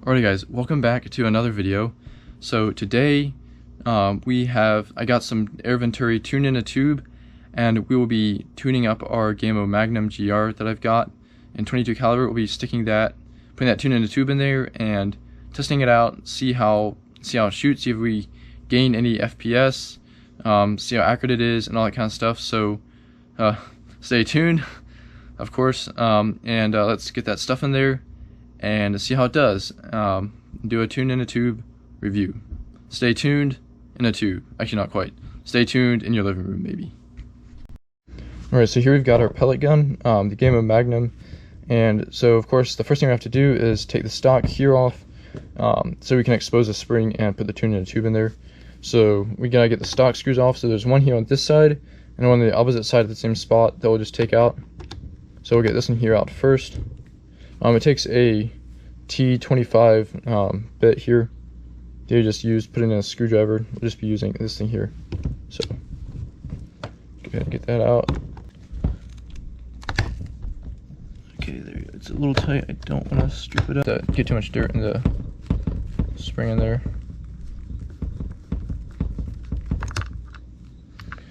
Alrighty guys, welcome back to another video. So today I got some Air Venturi Tune-in-a-tube, and we will be tuning up our Gamo Magnum Gr that I've got in 22 caliber. We'll be putting that tune-in-a-tube in there and testing it out, see how it shoots, see if we gain any FPS, see how accurate it is and all that kind of stuff. So stay tuned, of course, and let's get that stuff in there and see how it does. Do a tune-in-a-tube review. Stay tuned in a tube. Actually, not quite. Stay tuned in your living room, maybe. Alright, so here we've got our pellet gun, the Gamo Magnum. And so, of course, the first thing we have to do is take the stock here off so we can expose the spring and put the tune-in-a-tube in there. So we gotta get the stock screws off. So there's one here on this side and one on the opposite side of the same spot that we'll just take out. So we'll get this one here out first. It takes a T25 bit here. They just put in a screwdriver. We'll just be using this thing here. So go ahead and get that out. Okay, there you go. It's a little tight. I don't want to strip it up. Get too much dirt in the spring in there.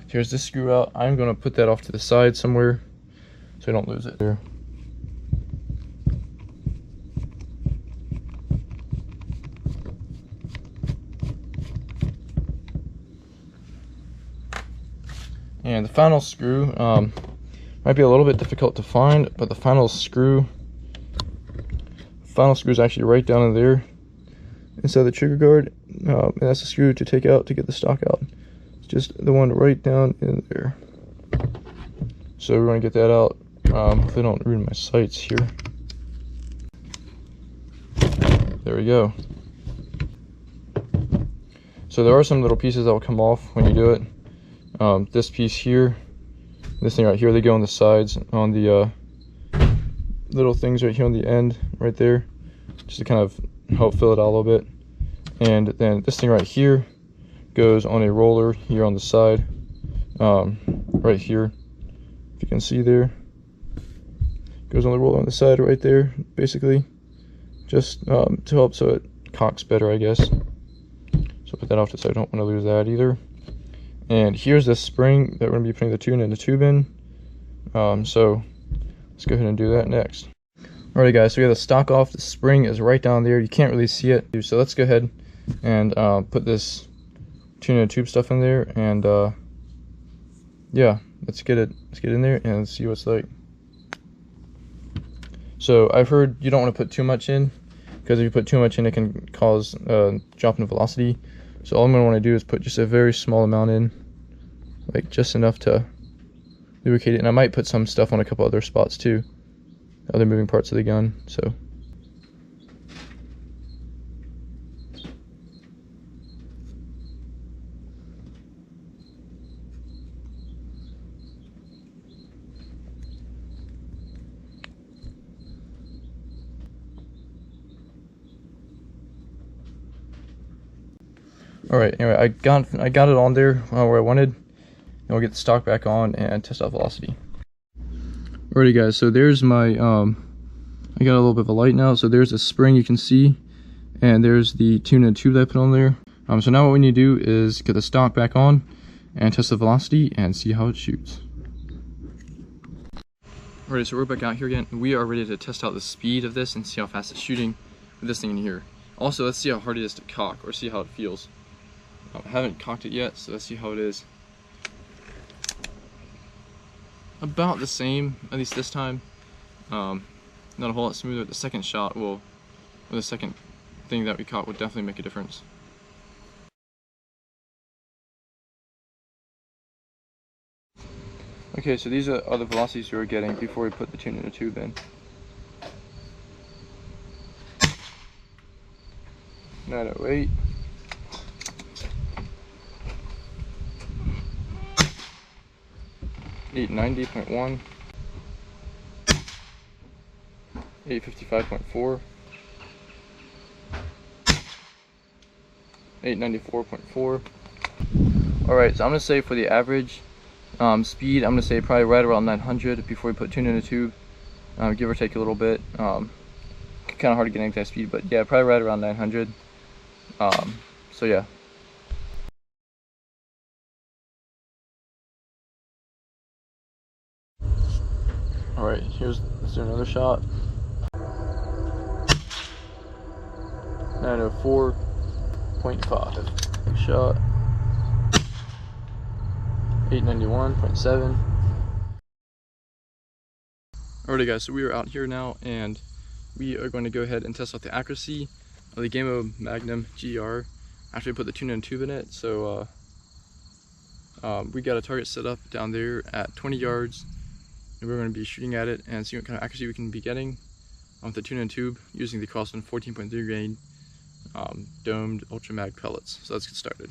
Here's this screw out. I'm going to put that off to the side somewhere so I don't lose it there. And the final screw might be a little bit difficult to find, but the final screw is actually right down in there inside the trigger guard, and that's the screw to take out to get the stock out. It's just the one right down in there. So we're going to get that out. Hopefully I don't ruin my sights here. There we go. So there are some little pieces that will come off when you do it. This piece here, this thing right here, they go on the sides on the little things right here on the end right there, just to kind of help fill it out a little bit. And then this thing right here goes on a roller here on the side, right here, if you can see there, goes on the roller on the side right there, basically, just to help so it cocks better, I guess. So put that off to the side. I don't want to lose that either. And here's the spring that we're going to be putting the tune-in-a-tube in. So let's go ahead and do that next. Alright guys, so we have the stock off. The spring is right down there. You can't really see it. So let's go ahead and put this tune-in-a-tube stuff in there. And yeah, let's get in there and see what it's like. So I've heard you don't want to put too much in, because if you put too much in, it can cause a drop in velocity. So all I'm going to want to do is put just a very small amount in, like just enough to lubricate it. And I might put some stuff on a couple other spots too, other moving parts of the gun. So alright, anyway, I got it on there where I wanted, and we'll get the stock back on and test out velocity. Alrighty guys, so there's my, I got a little bit of a light now, so there's the spring you can see, and there's the tune-in-a-tube that I put on there. So now what we need to do is get the stock back on and test the velocity and see how it shoots. Alright, so we're back out here again. We are ready to test out the speed of this and see how fast it's shooting with this thing in here. Also, let's see how hard it is to cock, or see how it feels. I haven't cocked it yet, so let's see how it is. About the same, at least this time. Not a whole lot smoother. The second shot will, or the second thing that we caught will definitely make a difference. Okay, so these are the velocities we were getting before we put the tune-in-a-tube in. 908. 890.1, 855.4, 894.4. Alright, so I'm going to say for the average speed, I'm going to say probably right around 900 before we put tune-in-a-tube, give or take a little bit. kind of hard to get an exact speed, but yeah, probably right around 900. So yeah. All right, let's do another shot. 904.5 shot. 891.7. Alrighty guys, so we are out here now and we are going to go ahead and test out the accuracy of the Gamo Magnum Gr after we put the tune-in-a-tube in it. So we got a target set up down there at 20 yards and we're going to be shooting at it and seeing what kind of accuracy we can be getting with the tune-in-a-tube using the Crosson 14.3 grain domed ultra mag pellets. So let's get started.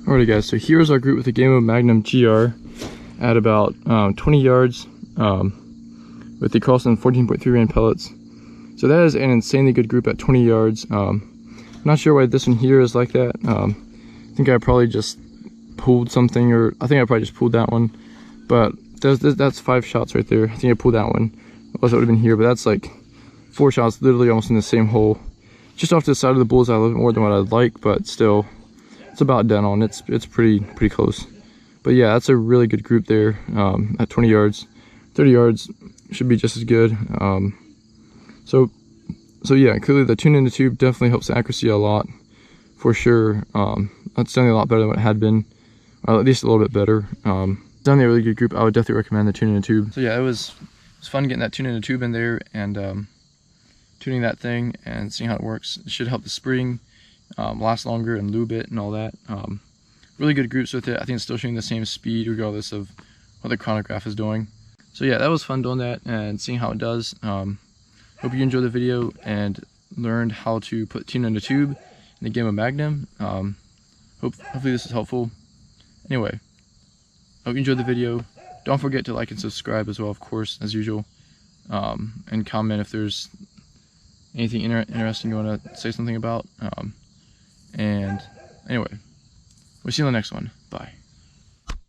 Alrighty guys, so here's our group with the Gamo Magnum Gr at about 20 yards with the Crosson 14.3 grain pellets. So that is an insanely good group at 20 yards. I'm not sure why this one here is like that. I think I probably just pulled something, or I think I probably just pulled that one. But that's 5 shots right there. I think I pulled that one. Otherwise it would have been here, but that's like 4 shots literally almost in the same hole. Just off to the side of the bullseye a little bit more than what I'd like, but still. It's about dead on. It's pretty close. But yeah, that's a really good group there at 20 yards. 30 yards should be just as good. So yeah, clearly the tune-in-a-tube definitely helps the accuracy a lot, for sure. That's definitely a lot better than what it had been, or at least a little bit better. Definitely a really good group. I would definitely recommend the tune-in-a-tube. So yeah, it was fun getting that tune-in-a-tube in there and tuning that thing and seeing how it works. It should help the spring last longer and lube it and all that. Really good groups with it. I think it's still showing the same speed regardless of what the chronograph is doing. So yeah, that was fun doing that and seeing how it does. Hope you enjoyed the video and learned how to put tune-in-a-tube in the Gamo Magnum. Hopefully this is helpful. Anyway, hope you enjoyed the video. Don't forget to like and subscribe as well, of course, as usual. And comment if there's anything interesting you want to say something about. And anyway, we'll see you in the next one. Bye.